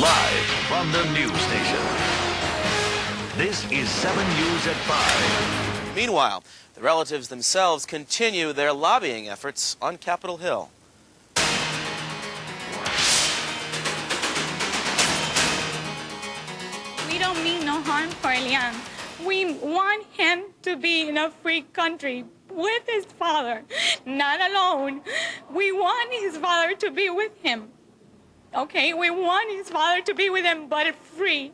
Live from the news station. This is 7 News at 5. Meanwhile, the relatives themselves continue their lobbying efforts on Capitol Hill. We don't mean no harm for Elian. We want him to be in a free country with his father, not alone. We want his father to be with him. Okay, we want his father to be with him, but free.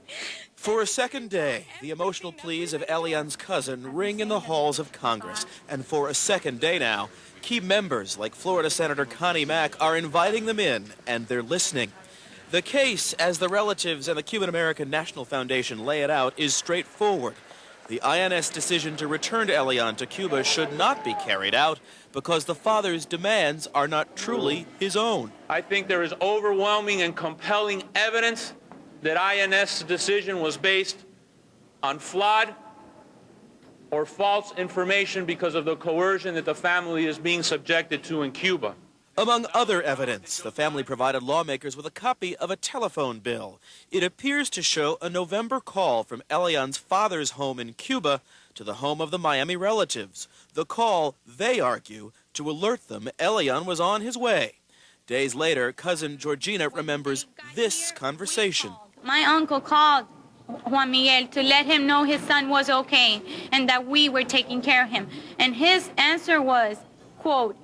For a second day, the emotional pleas of Elian's cousin ring in the halls of Congress. And for a second day now, key members like Florida Senator Connie Mack are inviting them in, and they're listening. The case, as the relatives and the Cuban-American National Foundation lay it out, is straightforward. The INS decision to return Elian to Cuba should not be carried out because the father's demands are not truly his own. I think there is overwhelming and compelling evidence that INS decision was based on flawed or false information because of the coercion that the family is being subjected to in Cuba. Among other evidence, the family provided lawmakers with a copy of a telephone bill. It appears to show a November call from Elian's father's home in Cuba to the home of the Miami relatives. The call, they argue, to alert them Elian was on his way. Days later, cousin Georgina remembers this conversation. My uncle called Juan Miguel to let him know his son was okay and that we were taking care of him. And his answer was, quote,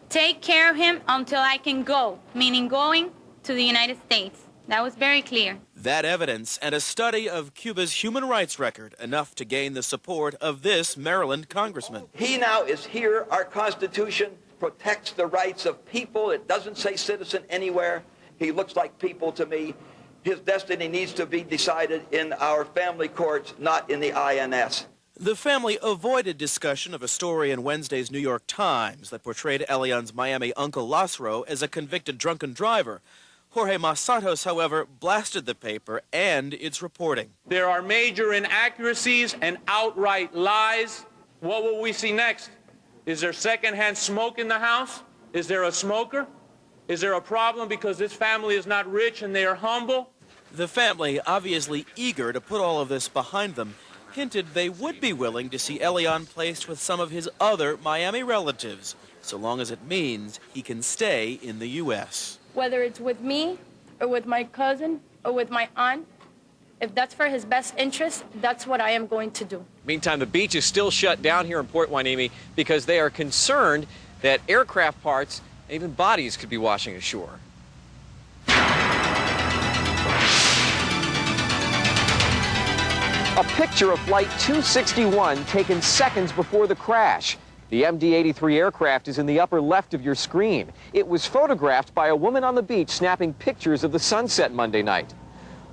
"Take care of him until I can go," meaning going to the United States. That was very clear. That evidence and a study of Cuba's human rights record enough to gain the support of this Maryland congressman. He now is here. Our Constitution protects the rights of people. It doesn't say citizen anywhere. He looks like people to me. His destiny needs to be decided in our family courts, not in the INS. The family avoided discussion of a story in Wednesday's New York Times that portrayed Elian's Miami uncle Lasro as a convicted drunken driver. Jorge Mas Santos, however, blasted the paper and its reporting. There are major inaccuracies and outright lies. What will we see next? Is there secondhand smoke in the house? Is there a smoker? Is there a problem because this family is not rich and they are humble? The family, obviously eager to put all of this behind them, hinted they would be willing to see Elian placed with some of his other Miami relatives, so long as it means he can stay in the U.S. Whether it's with me or with my cousin or with my aunt, if that's for his best interest, that's what I am going to do. Meantime, the beach is still shut down here in Port Hueneme because they are concerned that aircraft parts and even bodies could be washing ashore. A picture of Flight 261 taken seconds before the crash. The MD-83 aircraft is in the upper left of your screen. It was photographed by a woman on the beach snapping pictures of the sunset Monday night.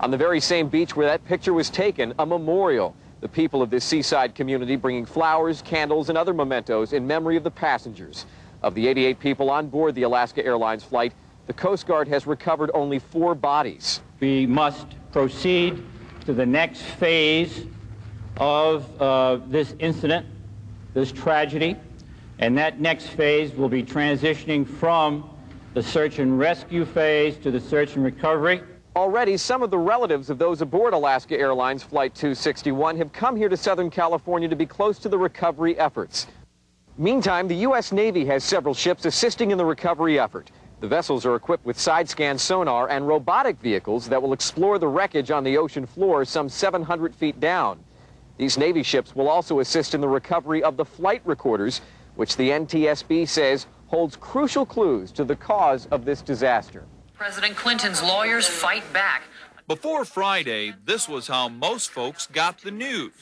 On the very same beach where that picture was taken, a memorial. The people of this seaside community bringing flowers, candles, and other mementos in memory of the passengers. Of the 88 people on board the Alaska Airlines flight, the Coast Guard has recovered only 4 bodies. We must proceed to the next phase of this incident, this tragedy, and that next phase will be transitioning from the search and rescue phase to the search and recovery. Already, some of the relatives of those aboard Alaska Airlines Flight 261 have come here to Southern California to be close to the recovery efforts. Meantime, the U.S. Navy has several ships assisting in the recovery effort. The vessels are equipped with side-scan sonar and robotic vehicles that will explore the wreckage on the ocean floor some 700 feet down. These Navy ships will also assist in the recovery of the flight recorders, which the NTSB says holds crucial clues to the cause of this disaster. President Clinton's lawyers fight back. Before Friday, this was how most folks got the news.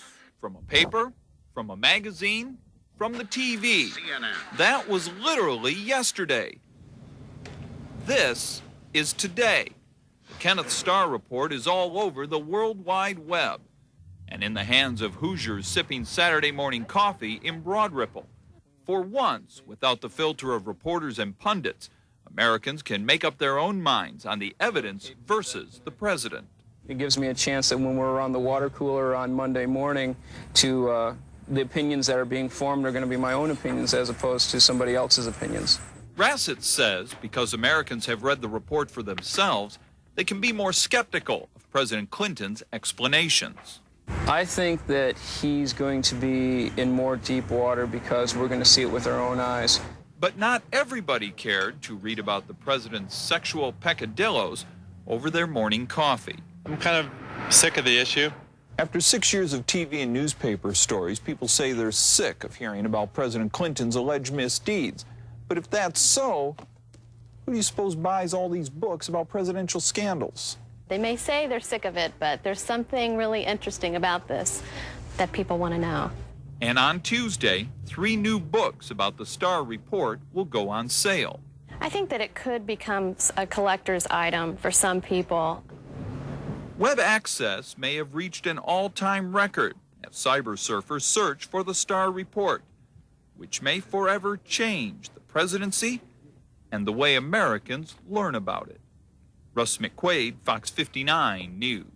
From a paper, from a magazine, from the TV. CNN. That was literally yesterday. This is today. The Kenneth Starr Report is all over the World Wide Web and in the hands of Hoosiers sipping Saturday morning coffee in Broad Ripple. For once, without the filter of reporters and pundits, Americans can make up their own minds on the evidence versus the president. It gives me a chance that when we're around the water cooler on Monday morning to the opinions that are being formed are going to be my own opinions as opposed to somebody else's opinions. Rassett says because Americans have read the report for themselves, they can be more skeptical of President Clinton's explanations. I think that he's going to be in more deep water because we're going to see it with our own eyes. But not everybody cared to read about the president's sexual peccadillos over their morning coffee. I'm kind of sick of the issue. After 6 years of TV and newspaper stories, people say they're sick of hearing about President Clinton's alleged misdeeds. But if that's so, who do you suppose buys all these books about presidential scandals? They may say they're sick of it, but there's something really interesting about this that people want to know. And on Tuesday, 3 new books about the Starr Report will go on sale. I think that it could become a collector's item for some people. Web access may have reached an all-time record as cyber surfers search for the Starr Report, which may forever change the presidency and the way Americans learn about it. Russ McQuaid, Fox 59 News.